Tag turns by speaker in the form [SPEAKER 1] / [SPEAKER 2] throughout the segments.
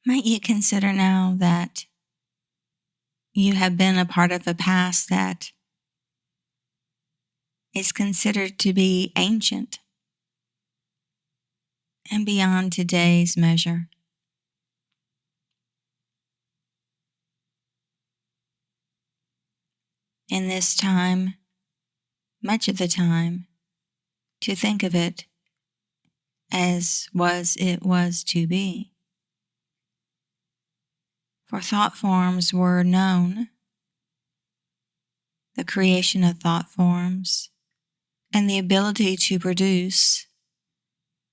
[SPEAKER 1] Might you consider now that you have been a part of a past that is considered to be ancient and beyond today's measure? In this time, much of the time, to think of it as it was to be. For thought forms were known, the creation of thought forms, and the ability to produce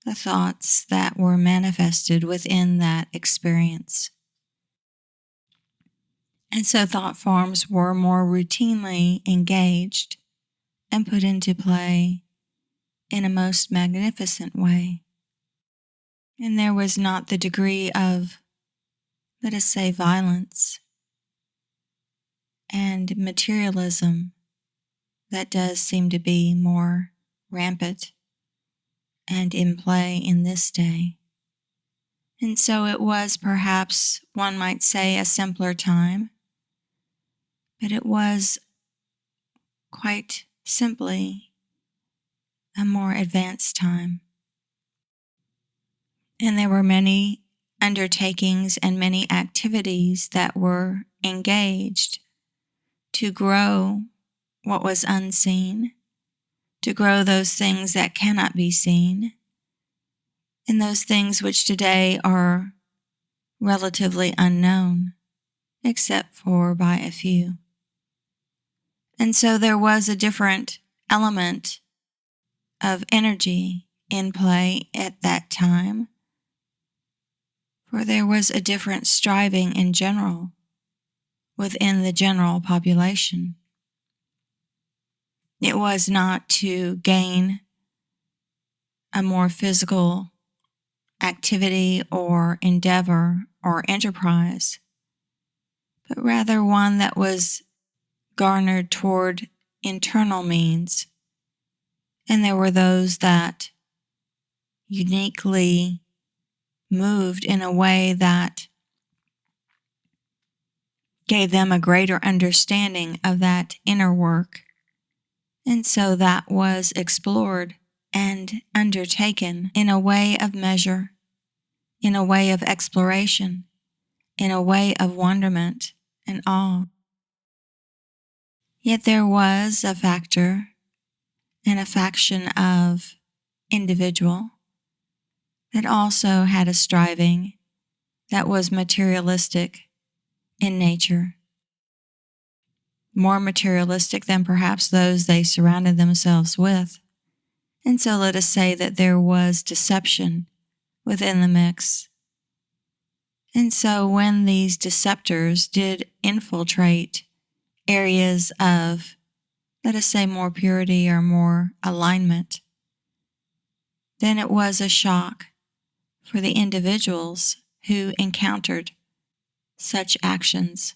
[SPEAKER 1] the thoughts that were manifested within that experience. And so thought forms were more routinely engaged and put into play in a most magnificent way. And there was not the degree of, let us say, violence and materialism that does seem to be more rampant and in play in this day. And so it was perhaps, one might say, a simpler time, but it was quite simply a more advanced time. And there were many undertakings and many activities that were engaged to grow what was unseen, to grow those things that cannot be seen, and those things which today are relatively unknown, except for by a few. And so there was a different element of energy in play at that time, for there was a different striving in general within the general population. It was not to gain a more physical activity or endeavor or enterprise, but rather one that was garnered toward internal means. And there were those that uniquely moved in a way that gave them a greater understanding of that inner work. And so that was explored and undertaken in a way of measure, in a way of exploration, in a way of wonderment and awe. Yet there was a factor and a faction of individual that also had a striving that was materialistic in nature, more materialistic than perhaps those they surrounded themselves with. And so let us say that there was deception within the mix. And so when these deceptors did infiltrate areas of, let us say, more purity or more alignment, then it was a shock for the individuals who encountered such actions,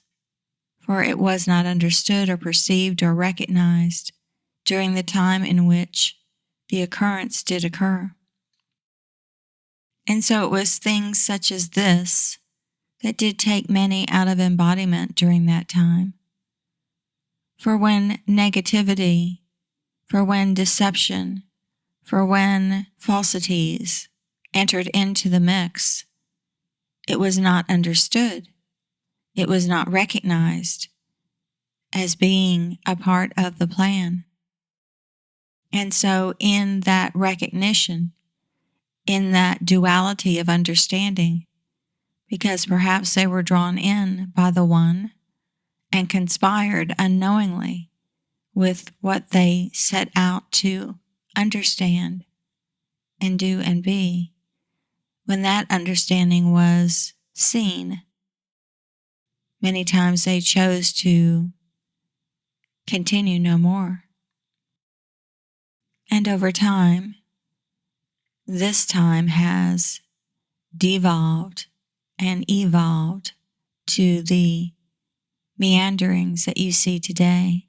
[SPEAKER 1] for it was not understood or perceived or recognized during the time in which the occurrence did occur. And so it was things such as this that did take many out of embodiment during that time. For when negativity, for when deception, for when falsities entered into the mix, it was not understood. It was not recognized as being a part of the plan. And so in that recognition, in that duality of understanding, because perhaps they were drawn in by the one and conspired unknowingly with what they set out to understand and do and be, when that understanding was seen, many times they chose to continue no more. And over time, this time has devolved and evolved to the meanderings that you see today,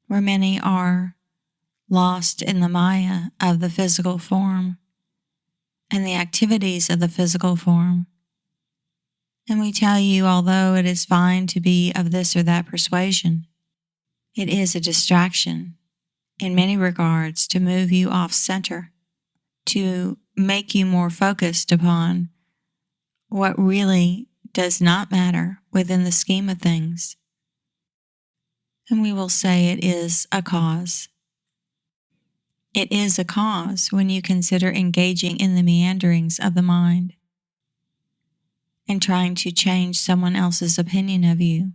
[SPEAKER 1] where many are lost in the maya of the physical form and the activities of the physical form. And we tell you, although it is fine to be of this or that persuasion, it is a distraction in many regards to move you off center, to make you more focused upon what really does not matter within the scheme of things. And we will say it is a cause. It is a cause when you consider engaging in the meanderings of the mind and trying to change someone else's opinion of you,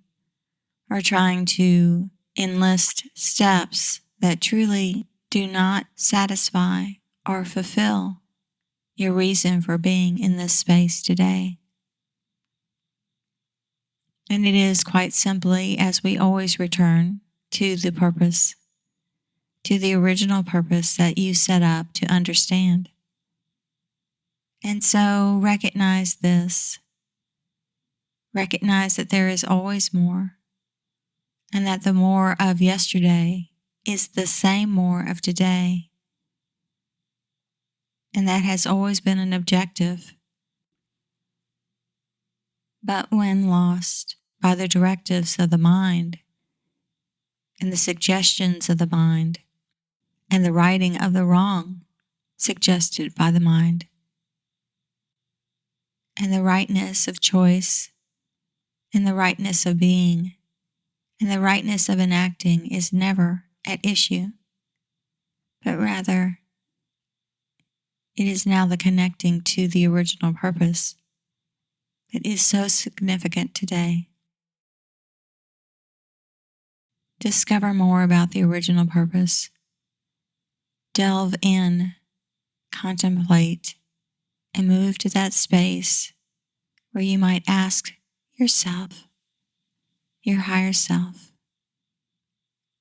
[SPEAKER 1] or trying to enlist steps that truly do not satisfy or fulfill your reason for being in this space today. And it is quite simply, as we always return to the purpose, to the original purpose that you set up to understand. And so recognize this. Recognize that there is always more, and that the more of yesterday is the same more of today. And that has always been an objective. But when lost by the directives of the mind, and the suggestions of the mind, and the righting of the wrong suggested by the mind, and the rightness of choice, and the rightness of being, and the rightness of enacting is never at issue, but rather it is now the connecting to the original purpose that is so significant today. Discover more about the original purpose. Delve in, contemplate, and move to that space where you might ask yourself, your higher self,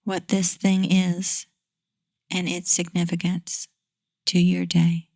[SPEAKER 1] what this thing is and its significance to your day.